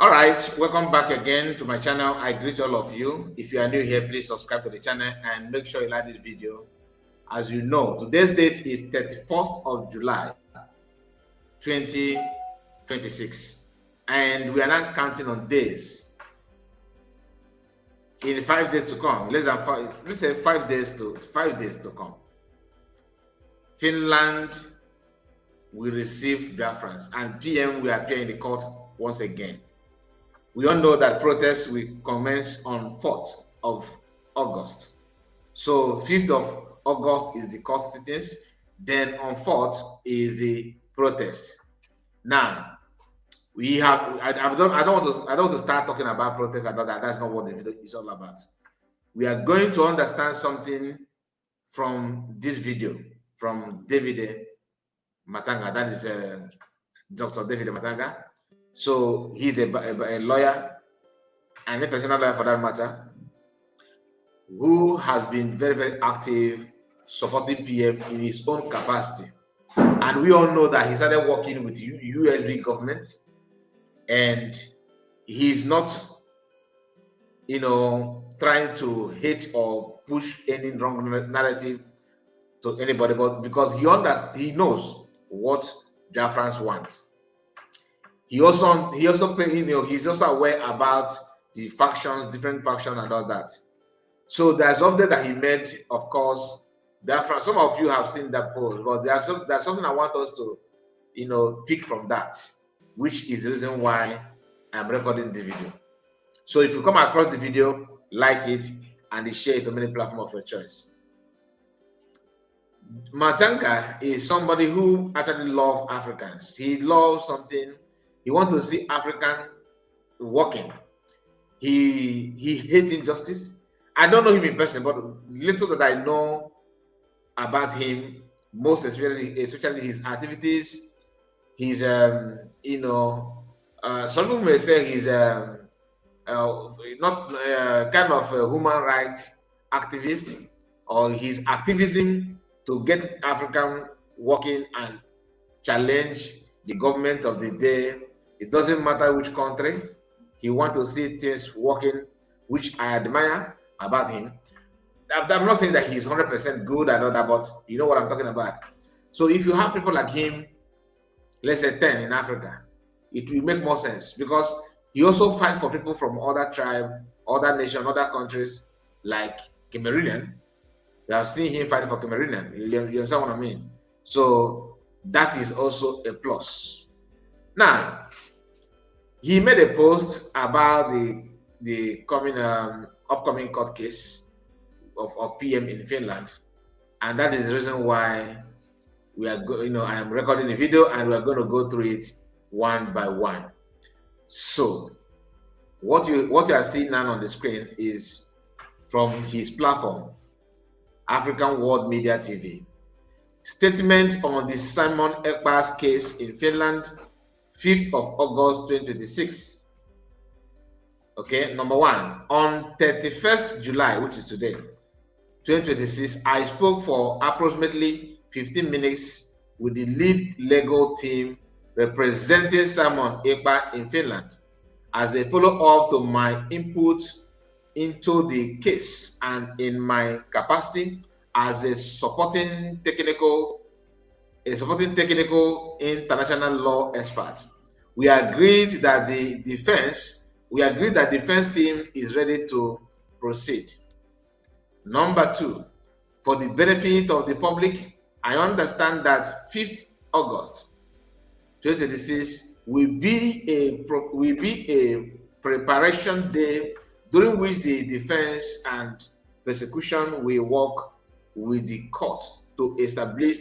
All right, welcome back again to my channel. I greet all of you. If you are new here, please subscribe to the channel and make sure you like this video. As you know, today's date is 31st of July 2026, and we are now counting on days. In 5 days to come, less than five, let's say 5 days to come, Finland will receive Biafrans, and PM will appear in the court once again. We all know that protests will commence on 4th of August. So 5th of August is the court sittings. Then on 4th is the protest. Now, we have. I don't want to start talking about protests about that. That's not what the video is all about. We are going to understand something from this video from David Matanga. That is Dr. David Matanga. So he's a lawyer, and a professional lawyer for that matter, who has been very, very active supporting PM in his own capacity. And we all know that he started working with USV government, and he's not, trying to hate or push any wrong narrative to anybody, but because he knows what Biafrans want. He's also aware about the factions, different factions, and all that. So there's update that he made, of course. Biafra, some of you have seen that post, but there's something I want us to, pick from that, which is the reason why I'm recording the video. So if you come across the video, like it and share it on many platforms of your choice. Matanga is somebody who actually loves Africans. He loves something. He wants to see African working. He hates injustice. I don't know him in person, but little that I know about him, most especially his activities, his some people may say he's not kind of a human rights activist, or his activism to get African working and challenge the government of the day. It doesn't matter which country. He wants to see things working, which I admire about him. I'm not saying that he's 100% good and all that, but you know what I'm talking about. So if you have people like him, let's say 10 in Africa, it will make more sense, because he also fights for people from other tribes, other nations, other countries, like Cameroonian. We have seen him fight for Cameroonian. You understand what I mean? So that is also a plus. Now, he made a post about the upcoming court case of PM in Finland, and that is the reason why we are I am recording the video, and we are going to go through it one by one. So what you are seeing now on the screen is from his platform, African World Media TV. Statement on the Simon Ekpa's case in Finland, 5th of August 2026. Okay, number one, on 31st July, which is today, 2026, I spoke for approximately 15 minutes with the lead legal team representing Simon Ekpa in Finland as a follow-up to my input into the case and in my capacity as a supporting technical international law expert. We agreed that the defense team is ready to proceed. Number two, for the benefit of the public, I understand that 5th August 2026 will be a preparation day during which the defense and prosecution will work with the court to establish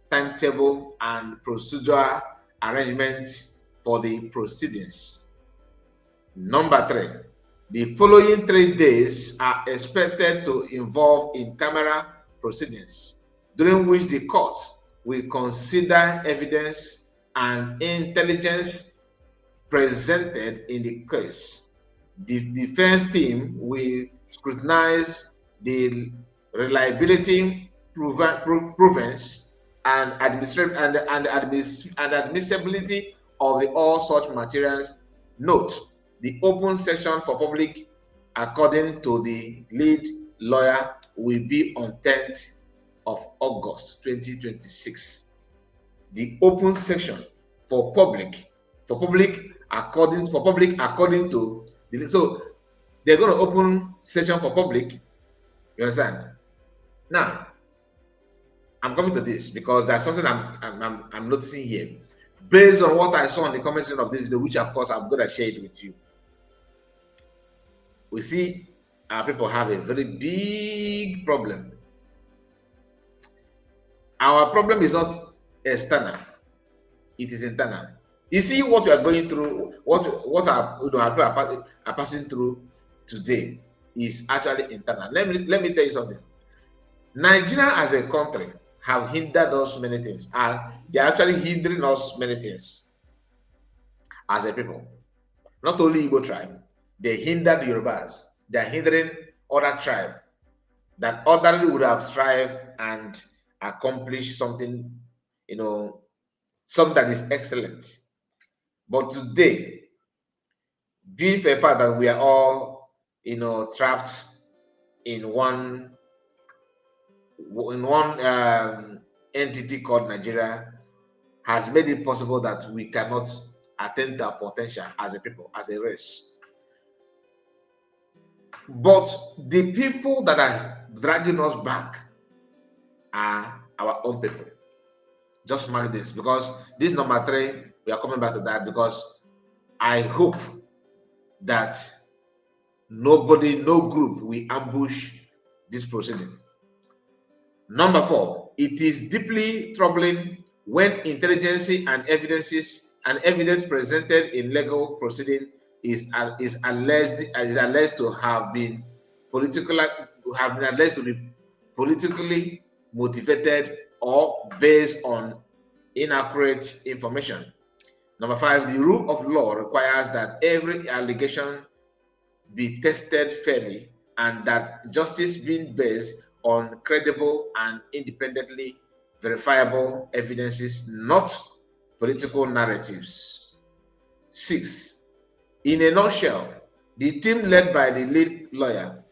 timetable and procedural arrangements for the proceedings. Number three, the following 3 days are expected to involve in-camera proceedings, during which the court will consider evidence and intelligence presented in the case. The defense team will scrutinize the reliability, provenance, and admissibility of all such materials Note, the open session for public, according to the lead lawyer, will be on 10th of August 2026. The open session for public according to the, so they're going to open session for public. You understand? Now, I'm coming to this because there's something I'm noticing here, based on what I saw in the comment section of this video, which of course I'm going to share it with you. We see our people have a very big problem. Our problem is not external, it is internal. You see what we are going through, what our people are passing through today is actually internal. Let me tell you something. Nigeria as a country have hindered us many things, and they're actually hindering us many things as a people. Not only Igbo tribe, they hindered Yorubas, they're hindering other tribes that ordinarily would have strived and accomplished something, something that is excellent. But today, being for the fact that we are all, trapped in one entity called Nigeria, has made it possible that we cannot attain our potential as a people, as a race. But the people that are dragging us back are our own people. Just mark this, because this number 3, we are coming back to that, because I hope that no group will ambush this proceeding. Number 4, it is deeply troubling when intelligence and evidence presented in legal proceeding is alleged to have been politically motivated or based on inaccurate information. Number 5, the rule of law requires that every allegation be tested fairly and that justice being based on credible and independently verifiable evidences, not political narratives. 6, in a nutshell, the team led by the lead lawyer,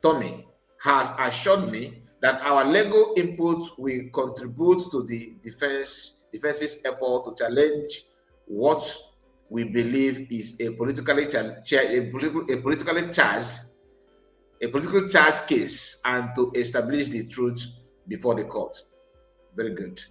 Tommy, has assured me that our legal input will contribute to the defense's effort to challenge what we believe is a politically charged case and to establish the truth before the court. Very good.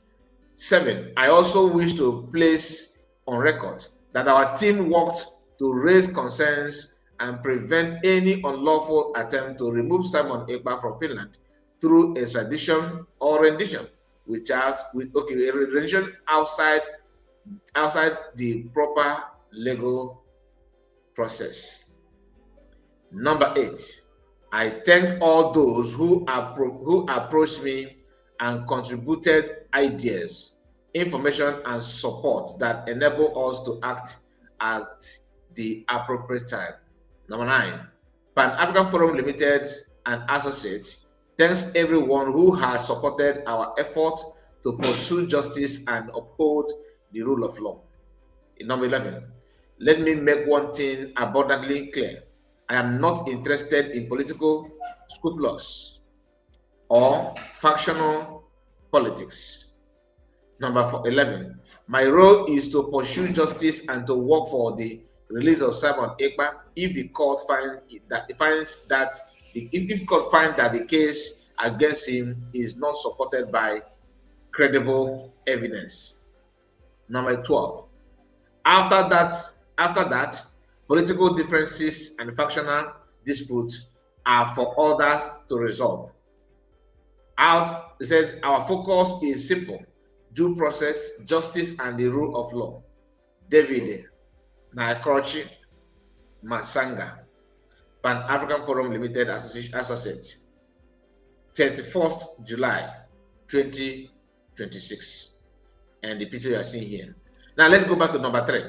7, I also wish to place on record that our team worked to raise concerns and prevent any unlawful attempt to remove Simon Ekpa from Finland through extradition or rendition, rendition outside the proper legal process. Number 8, I thank all those who approached me and contributed ideas, information, and support that enable us to act at the appropriate time. Number 9, Pan-African Forum Limited and Associates thanks everyone who has supported our effort to pursue justice and uphold the rule of law. Number 11, let me make one thing abundantly clear. I am not interested in political scruples or factional politics. Number 11, my role is to pursue justice and to work for the release of Simon Ekpa if the court finds that the case against him is not supported by credible evidence. Number 12, after that, political differences and factional disputes are for others to resolve. It says our focus is simple: due process, justice, and the rule of law. David Naikrochi Masanga, Pan-African Forum Limited Associate, 31st July 2026. And the picture you are seeing here. Now let's go back to number 3.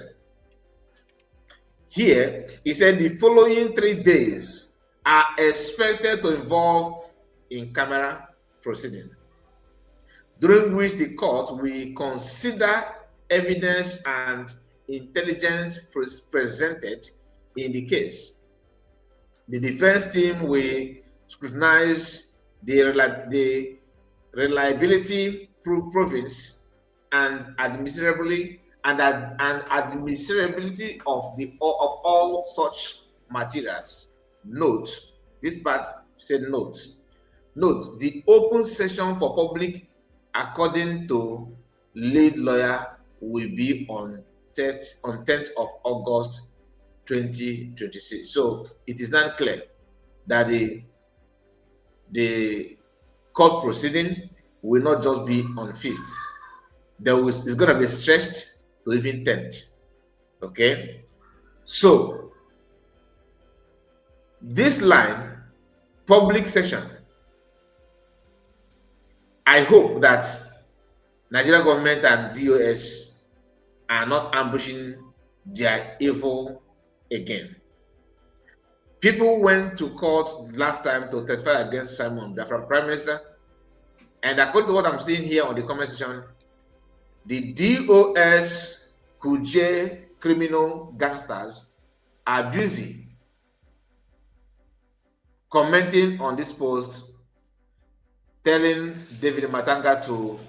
Here, he said the following 3 days are expected to involve in-camera proceeding, during which the court will consider evidence and intelligence presented in the case. The defense team will scrutinize the reliability province and admissibility of all such materials. Note, this part said note. Note, the open session for public, according to lead lawyer, will be on 10th of August 2026. So it is not clear that the court proceeding will not just be on 5th. It's going to be stretched to even 10th. Okay? So this line, public session, I hope that Nigerian government and DOS are not ambushing their evil again. People went to court last time to testify against Simon, the Prime Minister, and according to what I'm seeing here on the comment section, the DOS Kuje criminal gangsters are busy commenting on this post, telling David Matanga to,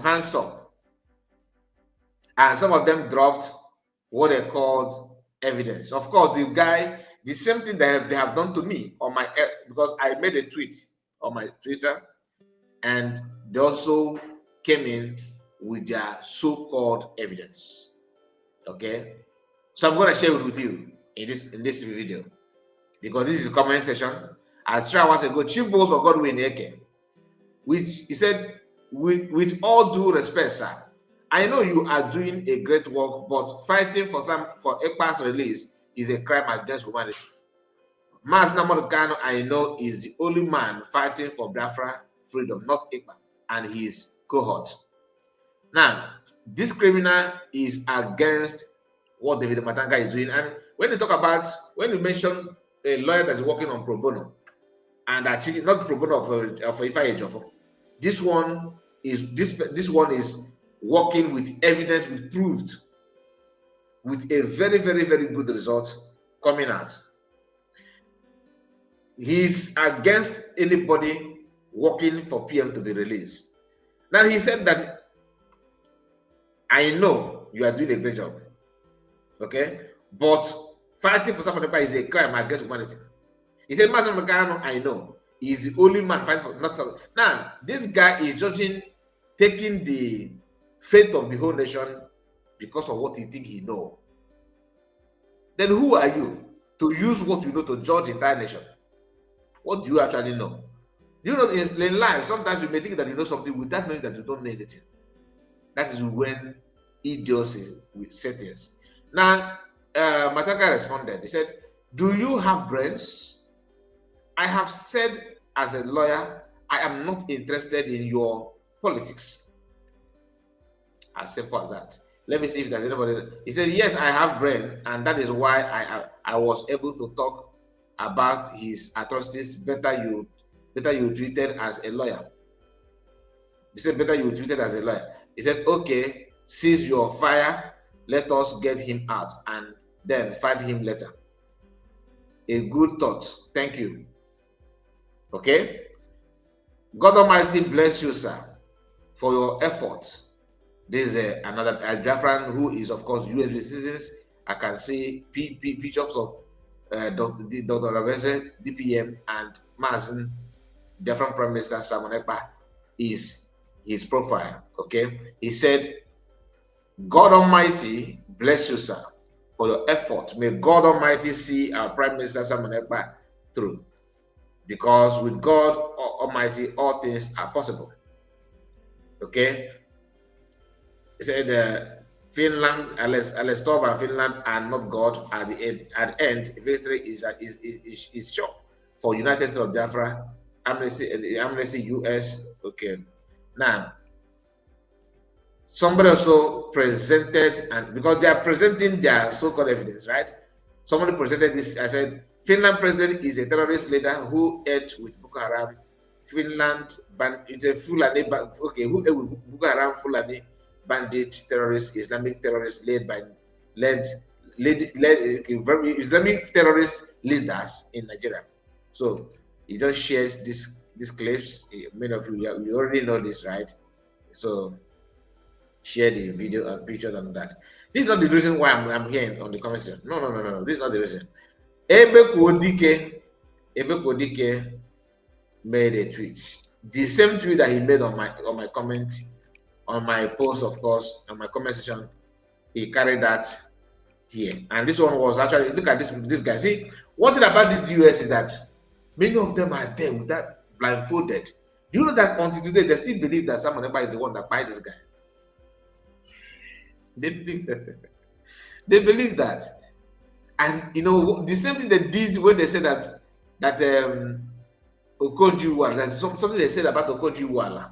hands up. And some of them dropped what they called evidence. Of course, the same thing that they have done to me on my, because I made a tweet on my Twitter, and they also came in with their so-called evidence. Okay, so I'm going to share it with you in this video, because this is a comment section. As Shra once ago, Chief Boss of Godwin Eke, which he said, with all due respect, sir, I know you are doing a great work, but fighting for Ekpa's release is a crime against humanity. Mas Namorkano, I know, is the only man fighting for Biafra freedom, not Ekpa and his cohort. Now, this criminal is against what David Matanga is doing. And when you mention a lawyer that's working on pro bono, and actually not pro bono of Ifa Ejofo, this one is working with evidence, with proved, with a very, very, very good result coming out. He's against anybody working for PM to be released. Now, he said that, I know you are doing a great job, okay? But fighting for somebody is a crime against humanity. He said, Master Magano, I know, he's the only man fighting for not something. Now, this guy is taking the fate of the whole nation because of what he think he know. Then who are you to use what you know to judge the entire nation? What do you actually know? You know, in life, sometimes you may think that you know something without knowing that you don't know anything. That is when idiocy will set things. Now, Matanga responded. He said, do you have brains? I have said as a lawyer, I am not interested in your politics. As simple as that. Let me see if there's anybody. He said, yes, I have brain, and that is why I was able to talk about his atrocities. Better you treated as a lawyer. He said, better you treated as a lawyer. He said, okay, cease your fire. Let us get him out and then fight him later. A good thought. Thank you. Okay? God Almighty bless you, sir, for your efforts. This is another Biafran who is, of course, USB citizens. I can see pictures of Dr. Rabese, DPM, and Mazen, Biafran Prime Minister Simon Ekpa is his profile. Okay? He said, God Almighty bless you, sir, for your effort. May God Almighty see our Prime Minister Simon Ekpa through. Because with God Almighty, all things are possible. Okay? He said, Finland, Alestorb and Finland are not God. At the end, victory is sure. For United States of Biafra, Amnesty US. Okay. Now, somebody also presented, and because they are presenting their so-called evidence, right? Somebody presented this. I said, Finland president is a terrorist leader who ate with Boko Haram. Finland, it's a Fulani, okay, who ate with Boko Haram Fulani bandit terrorists, Islamic terrorists led very Islamic terrorist leaders in Nigeria. So he just shares these clips. Many of you already know this, right? So share the video and pictures and that. This is not the reason why I'm here on the comment section. No. This is not the reason. Ebe Kodike made a tweet. The same tweet that he made on my comment, on my post, of course, on my comment section, he carried that here. And this one was actually, look at this guy. See, one thing about this US is that many of them are there with that blindfolded. Do you know that until today they still believe that Simon Ekpa is the one that buy this guy? They believe that. They believe that. And you know, the same thing they did when they said that Okonjo-Iweala, there's something they said about Okonjo-Iweala,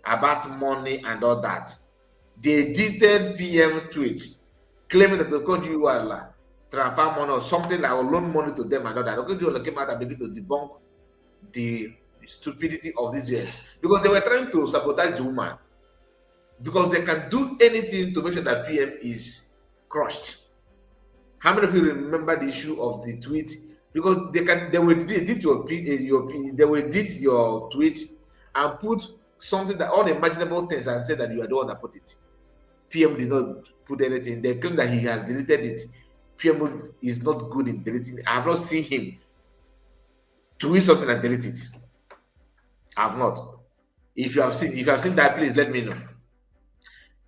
about money and all that. They deleted PM's tweet claiming that Okonjo-Iweala transfer money or something like loan money to them and all that. Okonjo-Iweala came out and began to debunk the stupidity of these years because they were trying to sabotage the woman because they can do anything to make sure that PM is crushed. How many of you remember the issue of the tweet? Because they will edit your tweet and put something that unimaginable things and say that you are the one that put it. PM did not put anything. They claim that he has deleted it. PM is not good in deleting it. I have not seen him tweet something and delete it. I have not. If you have seen that, please let me know.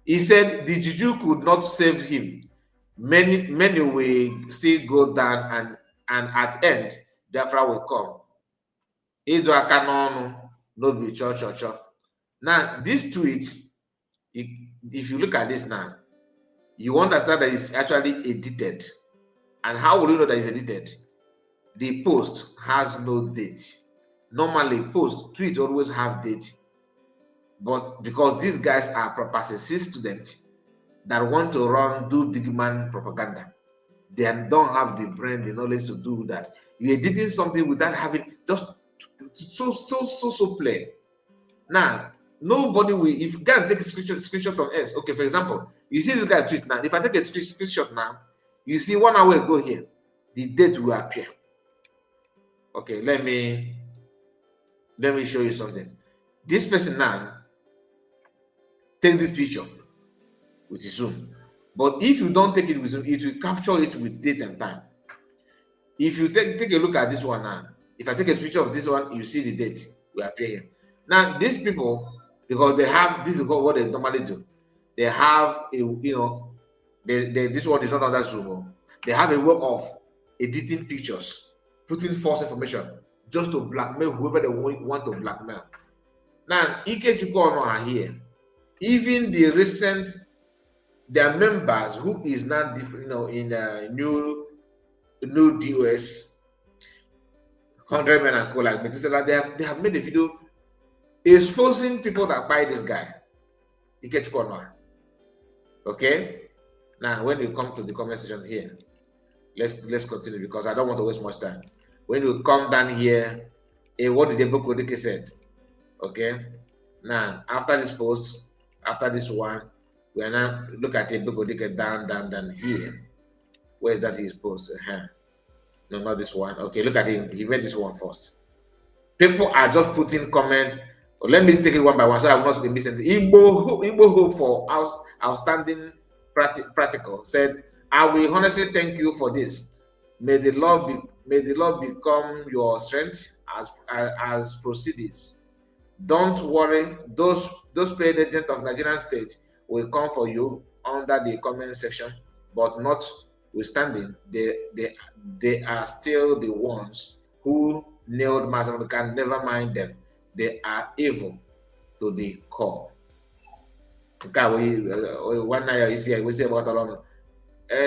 He said the juju could not save him. Many will still go down and at end, Biafra will come. No be church. Now, this tweet, if you look at this now, you understand that it's actually edited. And how will you know that it's edited? The post has no date. Normally, tweets always have date. But because these guys are purposely students that want to do big man propaganda, they don't have the brain, the knowledge to do that. You're editing something without having just so plain. Now, nobody will, if you can take a screenshot of S, okay, for example, you see this guy tweet now. If I take a screenshot now, you see 1 hour ago here, the date will appear. Okay, let me show you something. This person now take this picture with his zoom, but if you don't take it with zoom, it will capture it with date and time. If you take a look at this one now, if I take a picture of this one, you see the date will appear here. Now, these people, because they have, this is what they normally do. They have this one is not on that Zoom. They have a way of editing pictures, putting false information, just to blackmail whoever they want to blackmail. Now, Ikechukwu are here. Even the recent, their members who is not different, in new DOS, 100 men and co, like they have made a video exposing people that buy this guy. Ikechukwu. Okay? Now, when you come to the comment section here, let's continue because I don't want to waste much time. When you come down here, what did Debunking said? Okay? Now, after this post, after this one, we are now look at Debunking down here. Where is that his post? No, not this one. Okay, look at him. He read this one first. People are just putting comment. Let me take it one by one so I will not miss anything. Igbo Hope for outstanding practical said, I will honestly thank you for this. May the Lord become your strength as proceeds. Don't worry, those paid agents of Nigerian state will come for you under the comment section, but notwithstanding, they are still the ones who nailed Master. Can never mind them. They are evil to the core. Okay, one night you see, we say about alone.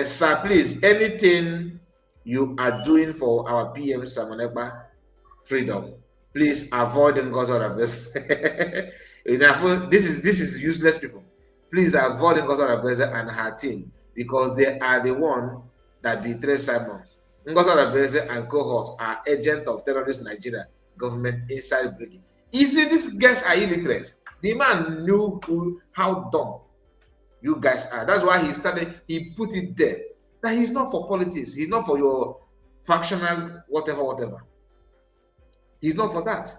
Sir, please, anything you are doing for our PM Simon Ekpa freedom, please avoid Ngozi best. This is useless people. Please avoid Ngozi and her team because they are the one that betrayed Simon. Ngozi and cohorts are agents of terrorist Nigeria government inside breaking. You see, these guys are illiterate. The man knew how dumb you guys are. That's why he put it there. That he's not for politics. He's not for your factional whatever. He's not for that.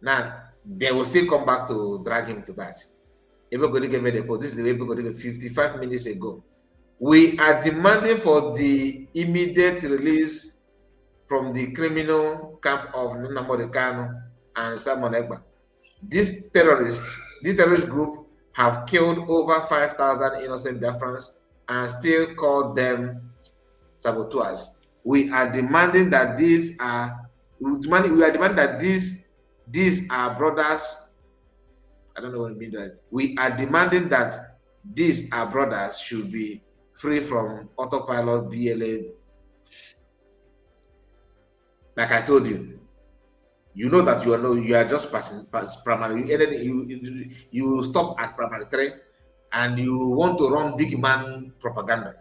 Now, they will still come back to drag him to that. Everybody gave me the post. This is the way everybody gave 55 minutes ago. We are demanding for the immediate release from the criminal camp of Nnamdi Kanu and Simon Ekpa. This terrorist group have killed over 5,000 innocent Biafrans and still call them saboteurs. We are demanding that these are brothers. I don't know what it means. We are demanding that these are brothers should be free from autopilot BLA. Like I told you, you know that you are just passing primary. You stop at primary 3 and you want to run big man propaganda.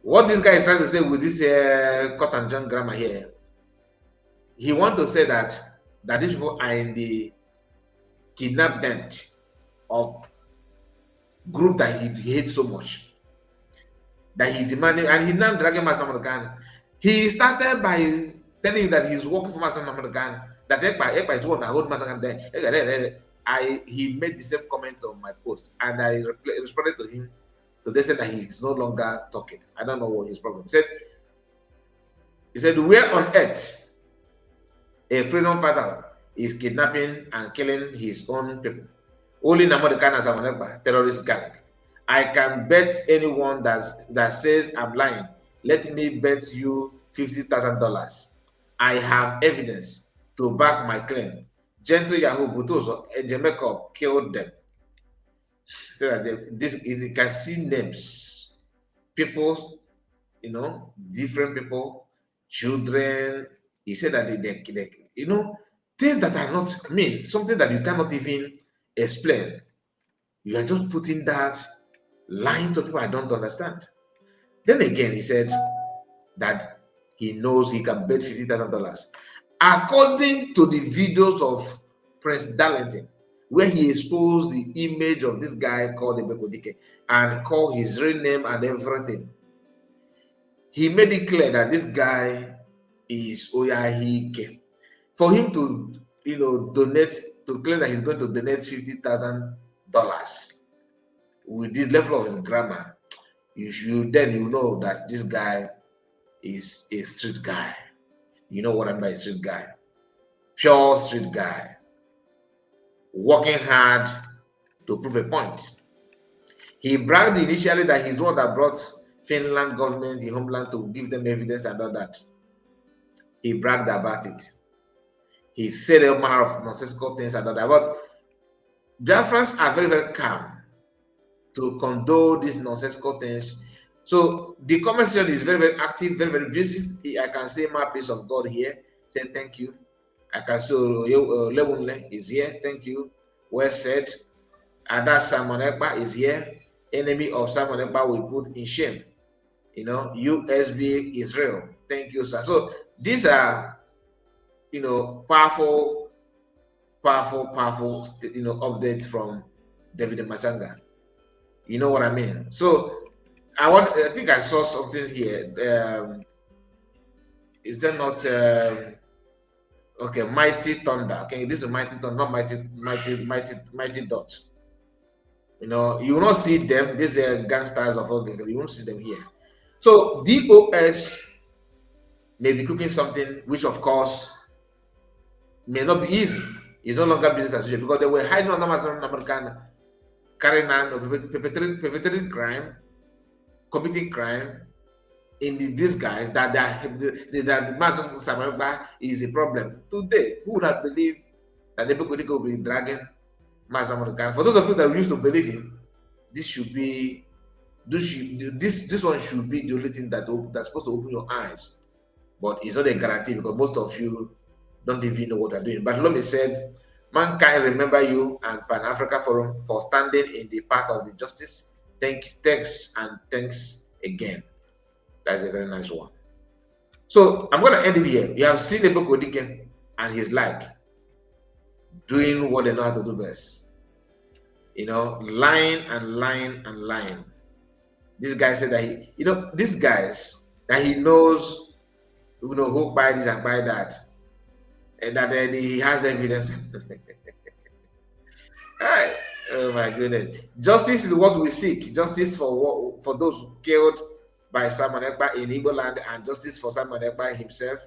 What this guy is trying to say with this cut and John grammar here, he wants to say that these people are in the kidnap dent of group that he hates so much, that he demanded, and he's now dragging Master Nnamdi. He started by telling you that he's working for Master Nnamdi, that Ekpa is one that hold Master there. He made the same comment on my post, and I responded to him to they said that he is no longer talking. I don't know what his problem. He said, where on earth a freedom fighter is kidnapping and killing his own people? Only Nnamdi Kanu as a terrorist gang. I can bet anyone that says I'm lying. Let me bet you $50,000. I have evidence to back my claim. Gentle Yahoo Butoso and Jamaica killed them. So that you can see names, people, different people, children. He said that they things that are not something that you cannot even explain. You are just putting that lying to people I don't understand. Then again, he said that he knows he can bet $50,000. According to the videos of Prince Darlington, where he exposed the image of this guy called Debunking and called his real name and everything, he made it clear that this guy is Oyahike. For him to, donate, to claim that he's going to donate $50,000 with this level of his grammar, you know that this guy is a street guy. You know what I mean by a street guy? Pure street guy. Working hard to prove a point. He bragged initially that he's the one that brought Finland government, the homeland, to give them evidence and all that. He bragged about it. He said a manner of nonsensical things and all that. But Biafrans are very, very calm to condone these nonsensical things. So the comment section is very, very active, very, very busy. I can say my peace of God here. Say thank you. I can say Lewunle is here. Thank you. Well said. And that Simon Ekpa is here. Enemy of Simon Ekpa will put in shame. USB Israel. Thank you, sir. So these are, powerful, updates from David Machanga. You know what I mean? So I think I saw something here. Is that not okay? Mighty Thunder. Okay, this is Mighty Thunder, not Mighty Dot. You will not see them. These are gangsters of all. You won't see them here. So DOS may be cooking something, which of course may not be easy. It's no longer business as usual because they were hiding on American, carrying on, perpetrating crime, committing crime in the disguise that Master Samarba is a problem. Today, who would have believed that the people will be dragging Master Samarba? For those of you that used to believe him, this one should be the only thing that's supposed to open your eyes. But it's not a guarantee because most of you don't even know what they're doing. But Lomi said, mankind remember you and Pan-Africa Forum for standing in the path of the justice. Thanks again. That's a very nice one. So I'm going to end it here. You have seen the book Odike and his like. doing what they know how to do best. Lying and lying and lying. This guy said that these guys that he knows, who buy this and buy that, and that he has evidence. Hey, oh my goodness! Justice is what we seek. Justice for those killed by Simon Ekpa in Igbo land, and justice for Simon Ekpa himself.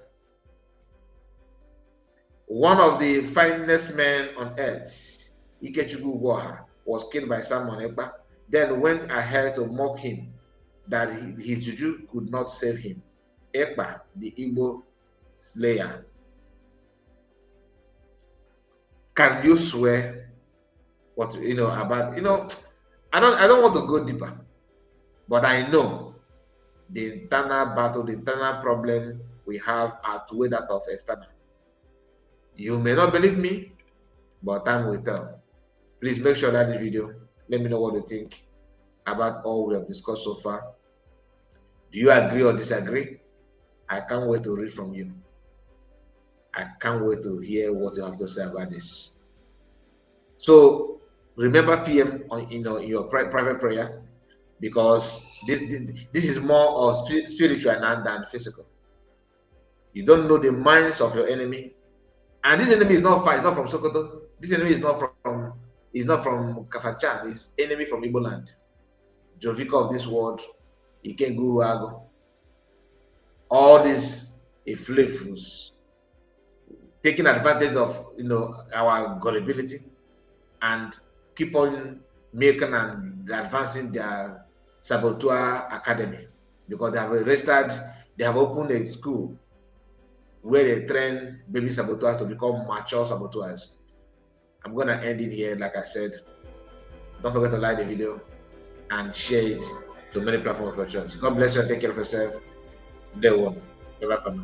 One of the finest men on earth, Ikechukwu Gwoha, was killed by Simon Ekpa, then went ahead to mock him that his juju could not save him. Ekpa, the Igbo slayer. Can you swear what about I don't want to go deeper, but I know the internal battle, the internal problem we have outweigh that of external. You may not believe me, but time will tell. Please make sure that this video, let me know what you think about all we have discussed so far. Do you agree or disagree? I can't wait to read from you. I can't wait to hear what you have to say about this. So remember PM in your private prayer, because this is more of spiritual than physical. You don't know the minds of your enemy, and this enemy is not far. It's not from Sokoto. This enemy is not from Kafachan. It's enemy from Igbo land. Jovika of this world, Ikengu Ago. All these afflictions, taking advantage of our gullibility, and keep on making and advancing their saboteur academy, because they have registered, they have opened a school where they train baby saboteurs to become mature saboteurs. I'm gonna end it here. Like I said, don't forget to like the video and share it to many platforms of your choice. God bless you and take care of yourself. Day one. Bye bye for now.